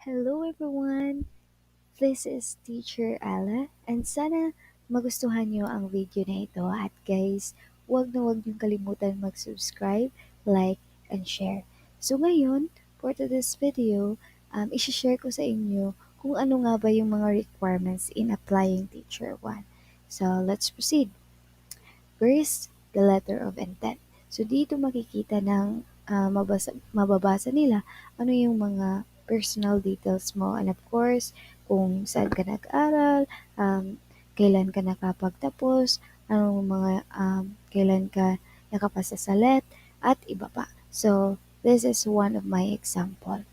Hello everyone! This is Teacher Ella and sana magustuhan nyo ang video na ito at guys, huwag niyong kalimutan mag-subscribe, like, and share. So ngayon, for today's video, isi-share ko sa inyo kung ano nga ba yung mga requirements in applying Teacher 1. So let's proceed. First, the letter of intent. So dito makikita ng mababasa nila ano yung mga personal details mo and of course, kung saan ka nag-aral, kailan ka nakapagtapos, anong mga kailan ka nakapasa sa let, at iba pa. So, this is one of my example.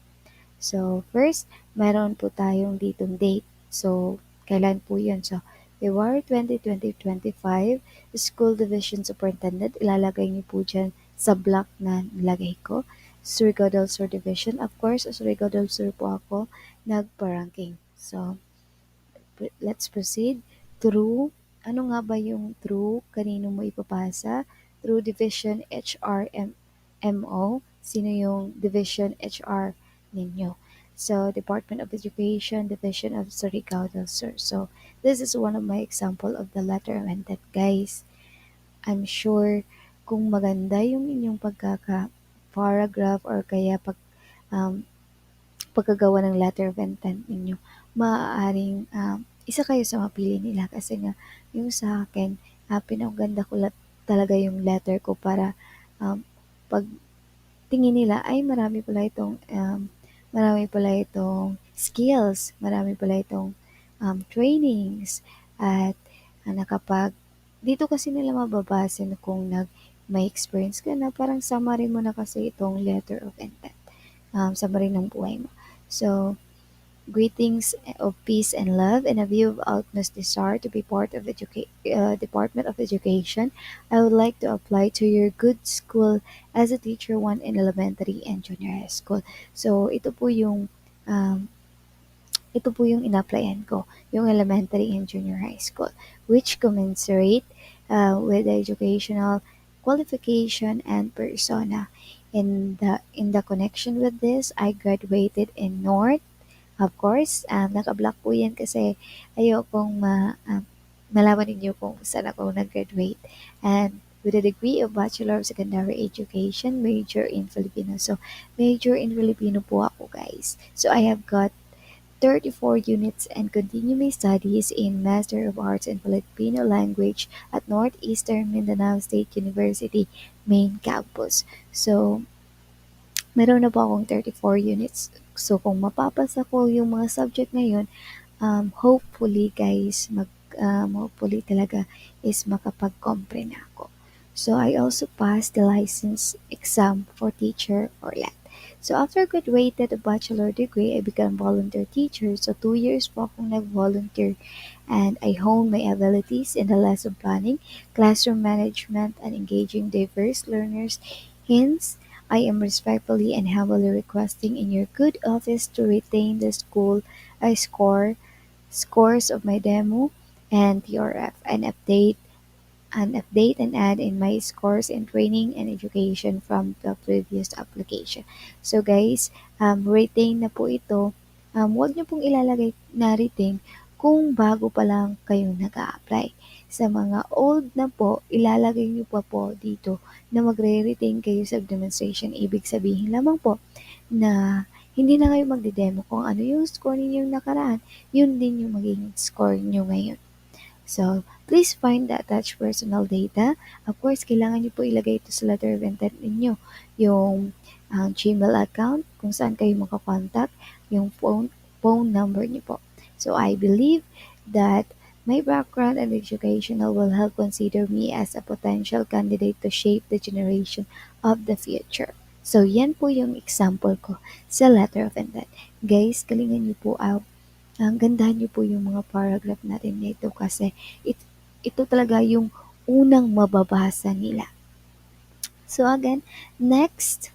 So, first, meron po tayong ditong date. So, kailan po yun? So, February 20, 2025, School Division Superintendent, ilalagay niyo po dyan sa block na nilagay ko. Surigao del Sur Division. Of course, sa Surigao del Sur po ako nagpa-ranking. So, let's proceed. Through, ano nga ba yung through? Kanino mo ipapasa? Through Division HRMO. Sino yung Division HR ninyo? So, Department of Education, Division of Surigao del Sur. So, this is one of my example of the letter of intent, guys. I'm sure kung maganda yung inyong pagkaka-paragraph or kaya um, pagkagawa ng letter of intent ninyo, maaaring isa kayo sa mapili nila kasi nga yung sa akin, pinaganda ko talaga yung letter ko para pag tingin nila ay marami pala itong skills, marami pala itong trainings at nakapag dito kasi nila mababase na kung may experience ka na parang summary mo na kasi itong letter of intent, summary ng buhay mo. So, greetings of peace and love and a view of utmost desire to be part of Department of Education. I would like to apply to your good school as a teacher one in elementary and junior high school. So, um, ito po yung in-applyan ko, yung elementary and junior high school, which commensurate with the educational qualification and persona. In the connection with this, I graduated in North. Of course, naka-block po yan kasi ayokong malaman ninyo kung saan ako nag-graduate. And with a degree of Bachelor of Secondary Education, major in Filipino. So, major in Filipino po ako, guys. So, I have got 34 units and continue my studies in Master of Arts in Filipino Language at Northeastern Mindanao State University main campus. So, meron na po akong 34 units. So, kung mapapasa ko yung mga subject ngayon, hopefully guys, hopefully talaga is makapag-compre na ako. So, I also passed the license exam for teacher or LAT. So, after graduated a bachelor degree, I became volunteer teacher. So, 2 years po akong nag-volunteer and I honed my abilities in the lesson planning, classroom management, and engaging diverse learners. Hence, I am respectfully and humbly requesting in your good office to retain the school I scores of my demo and TRF and update and add in my scores in training and education from the previous application. So guys, retain na po ito. Huwag niyo pong ilalagay na retain kung bago pa lang kayo nag-a-apply. Sa mga old na po, ilalagay niyo pa po dito na magre-retain kayo sa demonstration. Ibig sabihin lamang po na hindi na kayo magde-demo kung ano yung score ninyong nakaraan, yun din yung magiging score niyo ngayon. So, please find the attached personal data. Of course, kailangan niyo po ilagay ito sa letter of intent ninyo. Yung Gmail account, kung saan kayo makakontakt, yung phone number niyo po. So, I believe that my background and educational will help consider me as a potential candidate to shape the generation of the future. So, yan po yung example ko sa letter of intent. Guys, galingan niyo po gandahan niyo po yung mga paragraph natin nito kasi ito talaga yung unang mababasa nila. So again, next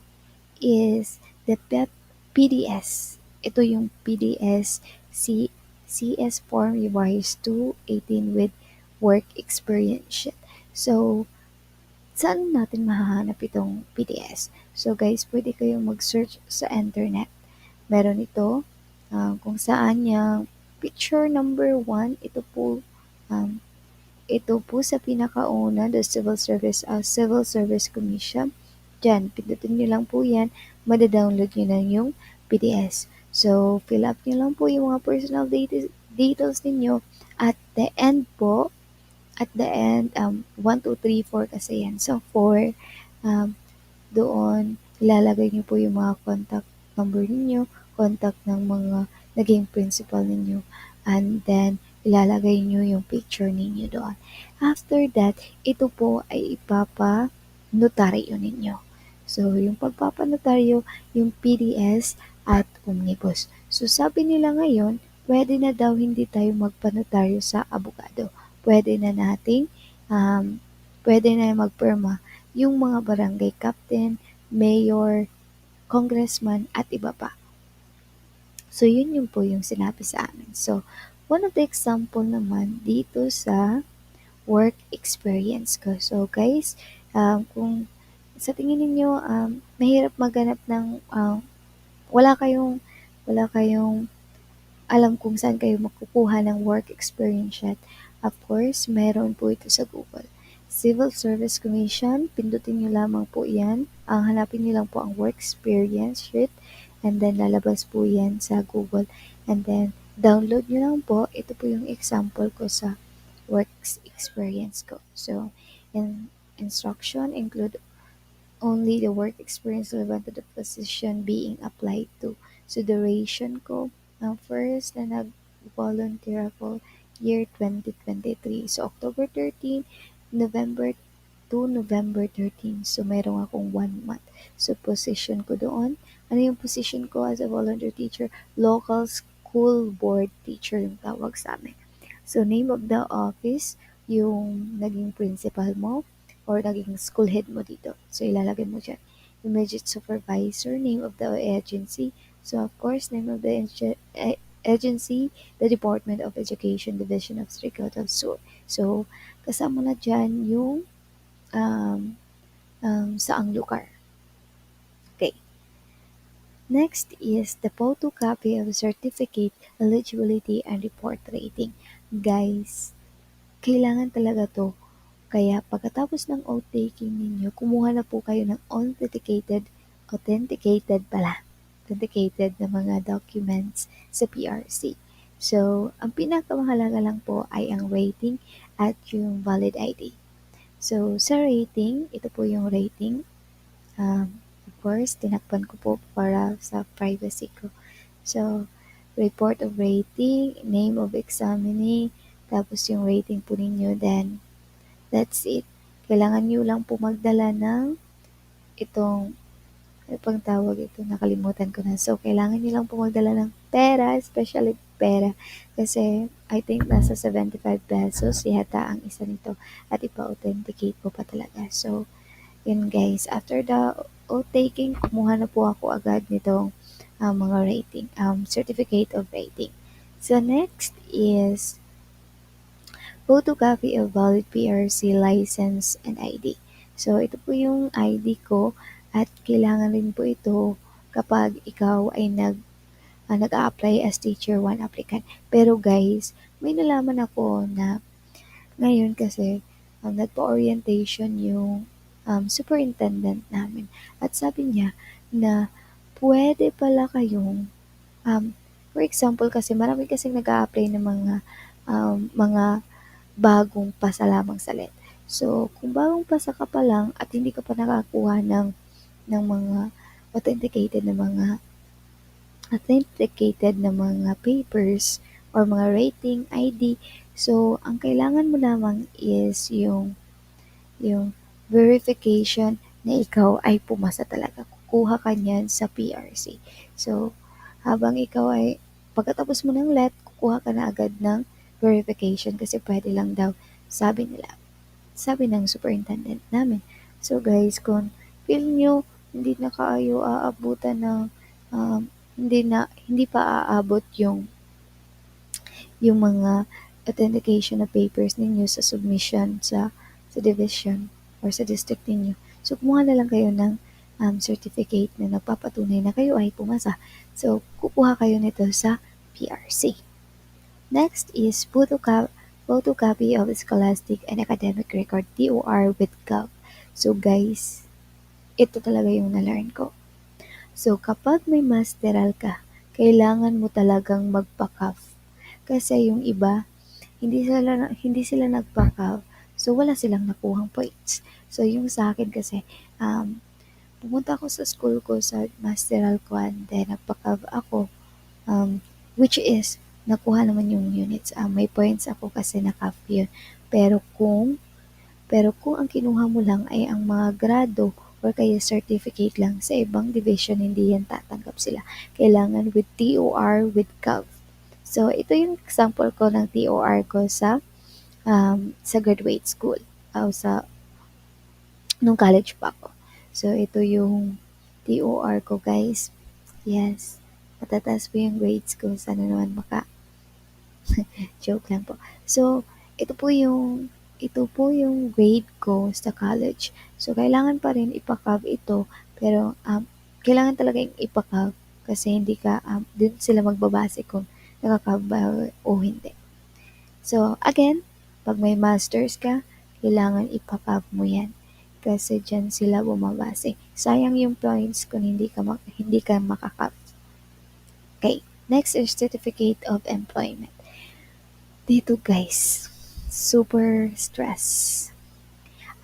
is the PDS. Ito yung PDS CS form revised to 18 with work experience sheet. So, saan natin mahahanap itong PDS? So guys, pwede kayong mag-search sa internet. Meron ito kung saan yung picture number 1, um, ito po sa pinakauna, the Civil Service Commission. Diyan, pindutin niyo lang po yan, mada-download niyo na yung PDS. So, fill up niyo lang po yung mga personal details ninyo. At the end po, at the end, 1, 2, 3, 4 kasi yan. So, 4, um, doon ilalagay niyo po yung mga contact number ninyo, contact ng mga naging principal ninyo, and then ilalagay niyo yung picture ninyo doon. After that, ito po ay ipapa-notaryo ninyo. So, yung pagpapanotaryo, yung PDS at Omnibus. So, sabi nila ngayon, pwede na daw hindi tayo magpanotaryo sa abogado. Pwede na nating, um, pwede na magpirma yung mga barangay captain, mayor, congressman, at iba pa. So, yun yung po yung sinabi sa amin. So, one of the example naman dito sa work experience ko. So, guys, kung sa tingin ninyo, mahirap maghanap ng, wala kayong, wala kayong alam kung saan kayo makukuha ng work experience sheet. Of course, meron po ito sa Google. Civil Service Commission, pindutin nyo lamang po yan. Ang hanapin nyo lang po ang work experience sheet and then lalabas po yan sa Google. And then, download nyo lang po. Ito po yung example ko sa work experience ko. So, instruction include only the work experience relevant to the position being applied to. So, duration ko, first na nag-volunteer ako, year 2023. So, October 13, November to November 13. So, meron akong 1 month. So, position ko doon. Ano yung position ko as a volunteer teacher? Local school board teacher yung tawag sa amin. So, name of the office, yung naging principal mo or naging school head mo dito. So, ilalagay mo dyan. Immediate supervisor, name of the agency. So, of course, name of the agency, the Department of Education, Division of Surigao Sur. So, kasama na dyan yung saang lugar. Okay. Next is the photocopy of certificate, eligibility, and report rating. Guys, kailangan talaga to. Kaya pagkatapos ng oath-taking ninyo, kumuha na po kayo ng authenticated na mga documents sa PRC. So, ang pinakamahalaga lang po ay ang rating at yung valid ID. So, sa rating, ito po yung rating. Of course, tinakpan ko po para sa privacy ko. So, report of rating, name of examinee, tapos yung rating po ninyo, then that's it. Kailangan nyo lang po magdala ng itong, ano pang tawag ito, nakalimutan ko na. So, kailangan nyo lang po magdala ng pera, especially pera. Kasi, I think nasa 75 pesos yata ang isa nito. At ipa-authenticate po pa talaga. So, yun guys. After the oath taking, kumuha na po ako agad nitong mga rating, certificate of rating. So, next is photocopy of valid PRC license and ID. So, ito po yung ID ko at kailangan rin po ito kapag ikaw ay nag-a-apply as Teacher 1 applicant. Pero guys, may nalaman ako na ngayon kasi nagpa-orientation yung superintendent namin. At sabi niya na pwede pala kayong, for example kasi marami kasing nag-a-apply ng mga bagong pasa lamang sa LET. So, kung bagong pasa ka pa lang at hindi ka pa nakakuha ng mga authenticated na mga papers or mga rating ID, so ang kailangan mo lamang is yung verification na ikaw ay pumasa talaga. Kukuha ka niyan sa PRC. So, habang ikaw ay pagkatapos mo ng LET, kukuha ka na agad ng verification kasi pwede lang daw, sabi nila. Sabi ng superintendent namin. So guys, kung feel nyo hindi na kayo aabutan ng hindi pa aabot yung mga authentication na papers ninyo sa submission sa division or sa district ninyo. So, kumuha na lang kayo ng certificate na nagpapatunay na kayo ay pumasa. So, kukuha kayo nito sa PRC. Next is photocopy of scholastic and academic record, TOR with Gov. So guys, ito talaga yung na-learn ko. So kapag may masteral ka, kailangan mo talagang magpa-CAF. Kasi yung iba, hindi sila nagpa-CAF. So wala silang nakuhang points. So yung sa akin kasi, pumunta ako sa school ko sa masteral ko and then nagpa-CAF ako. Which is, nakuha naman yung units. May points ako kasi na-CAF yun. Pero kung pero kung ang kinuha mo lang ay ang mga grado or kaya certificate lang sa ibang division, hindi yan tatanggap sila. Kailangan with TOR, with CAV. So, ito yung example ko ng TOR ko sa graduate school. Sa nung college pa ako. So, ito yung TOR ko, guys. Yes. Matataas po yung grades ko. Sana naman joke lang po. So, ito po yung grade ko sa college. So, kailangan pa rin ipa-CAV ito, pero kailangan talaga yung ipa-CAV kasi hindi ka, dun sila magbabase kung nakaka-CAV ba o hindi. So, again, pag may masters ka, kailangan ipa-CAV mo yan. Kasi dyan sila bumabase. Sayang yung points kung hindi ka maka-CAV. Okay, next is Certificate of Employment. Dito guys, super stress.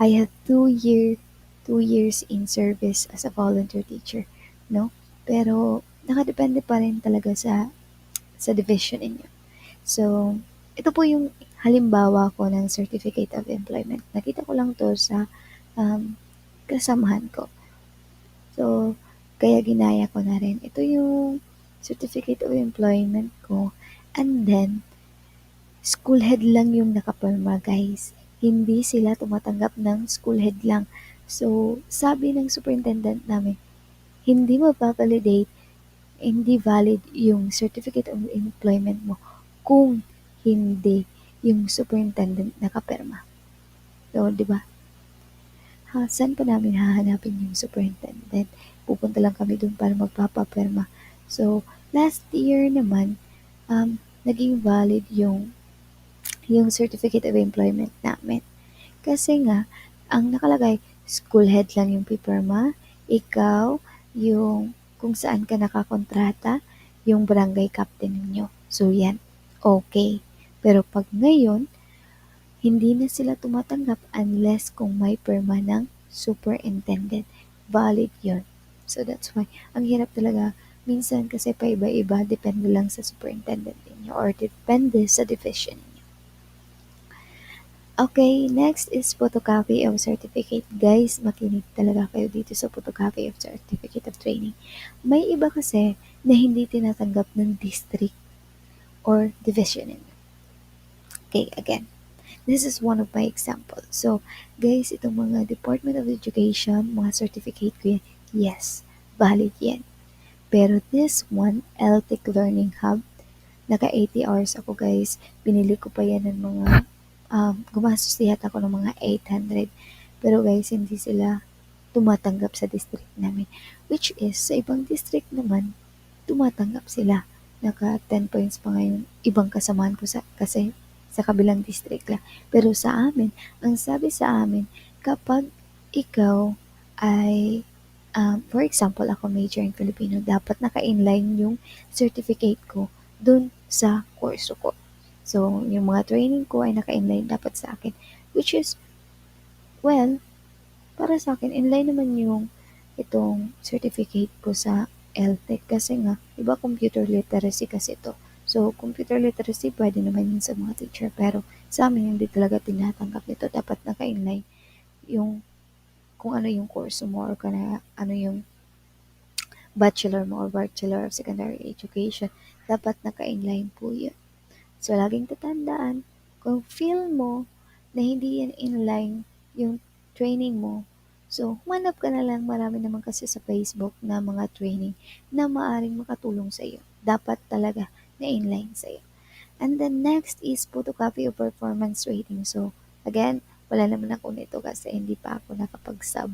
I had 2 years in service as a volunteer teacher, no? Pero nakadepende pa rin talaga sa division ninyo. So, ito po yung halimbawa ko ng Certificate of Employment. Nakita ko lang to sa kasamahan ko. So, kaya ginaya ko na rin. Ito yung Certificate of Employment ko. And then, school head lang yung nakapirma guys. Hindi sila tumatanggap ng school head lang. So, sabi ng superintendent namin, hindi mapavalidate, hindi valid yung certificate of employment mo kung hindi yung superintendent nakapirma. So, di ba? Saan pa namin hahanapin yung superintendent? Pupunta lang kami dun para magpapapirma. So, last year naman, naging valid yung certificate of employment namin. Kasi nga, ang nakalagay, school head lang yung pipirma, ikaw, yung kung saan ka nakakontrata, yung barangay captain ninyo. So, yan. Okay. Pero pag ngayon, hindi na sila tumatanggap unless kung may pirma ng superintendent. Valid yun. So, that's why, ang hirap talaga. Minsan kasi paiba-iba, depende lang sa superintendent ninyo or depende sa division. Okay, next is photocopy of certificate. Guys, makinig talaga kayo dito sa photocopy of certificate of training. May iba kasi na hindi tinatanggap ng district or division. Okay, again, this is one of my examples. So, guys, itong mga Department of Education, mga certificate ko yan, yes, valid yan. Pero this one, LTIC Learning Hub, naka 80 hours ako guys. Binili ko pa yan ng mga gumastos yata ako ng mga 800. Pero guys, hindi sila tumatanggap sa district namin. Which is, sa ibang district naman, tumatanggap sila. Naka 10 points pa ngayon. Ibang kasamahan ko kasi sa kabilang district lang. Pero sa amin, ang sabi sa amin, kapag ikaw ay, for example, ako major in Filipino, dapat naka-inline yung certificate ko dun sa course ko. So, yung mga training ko ay naka-inline dapat sa akin. Which is, well, para sa akin, inline naman yung itong certificate ko sa LTEC kasi nga, iba computer literacy kasi ito. So, computer literacy pwede naman yun sa mga teacher pero sa amin hindi talaga tinatanggap nito. Dapat naka-inline yung kung ano yung course mo or kung ano yung bachelor mo or bachelor of secondary education. Dapat naka-inline po yun. So, laging tatandaan, kung feel mo na hindi yan inline yung training mo, so, humanap ka na lang. Marami naman kasi sa Facebook na mga training na maaring makatulong sa iyo. Dapat talaga na inline sa iyo. And then next is photocopy of performance rating. So, again, wala naman ako nito kasi hindi pa ako nakapag-sub.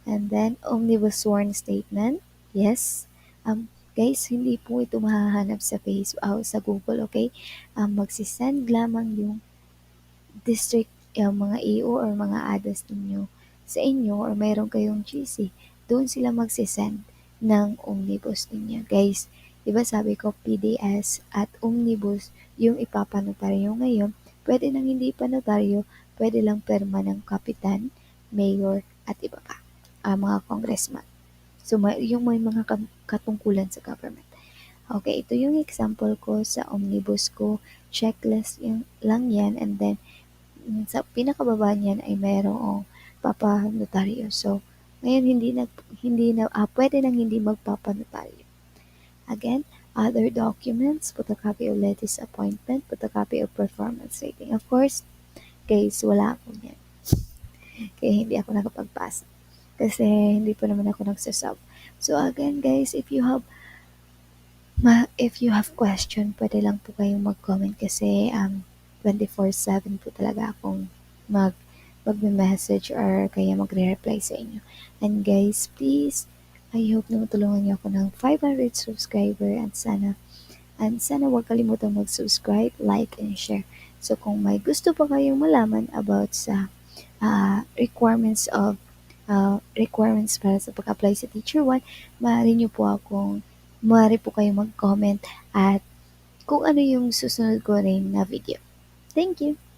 And then, omnibus sworn statement. Yes. Guys, hindi po ito mahahanap sa Facebook, sa Google, okay? Magsisend lamang yung district, yung mga AO or mga ADAS ninyo sa inyo or mayroon kayong GC, doon sila magsisend ng omnibus ninyo. Guys, diba sabi ko PDS at omnibus yung ipapanotaryo ngayon, pwede nang hindi pa notaryo, pwede lang perma ng kapitan, mayor, at iba pa, mga congressman. So, yung may mga katungkulan sa government. Okay, ito yung example ko sa omnibus ko. Checklist yung, lang yan, and then sa pinakababa niyan ay mayroong papanotaryo. So, ngayon hindi na pwede nang hindi magpapanotaryo. Again, other documents, photocopy of latest appointment, photocopy of performance rating. Of course, guys, wala ako niyan. Kaya hindi ako nakapagpasa. Kasi hindi pa naman ako nagsasub. So again, guys, if you have question, pwede lang po kayong mag-comment kasi 24/7 po talaga akong magme-message or kaya magre-reply sa inyo. And guys, please, I hope na matulungan niyo ako ng 500 subscriber and sana huwag kalimutang mag-subscribe, like, and share. So kung may gusto pa kayong malaman about sa requirements para sa pag-apply sa Teacher 1, maaari po kayong mag-comment at kung ano yung susunod ko rin na video. Thank you!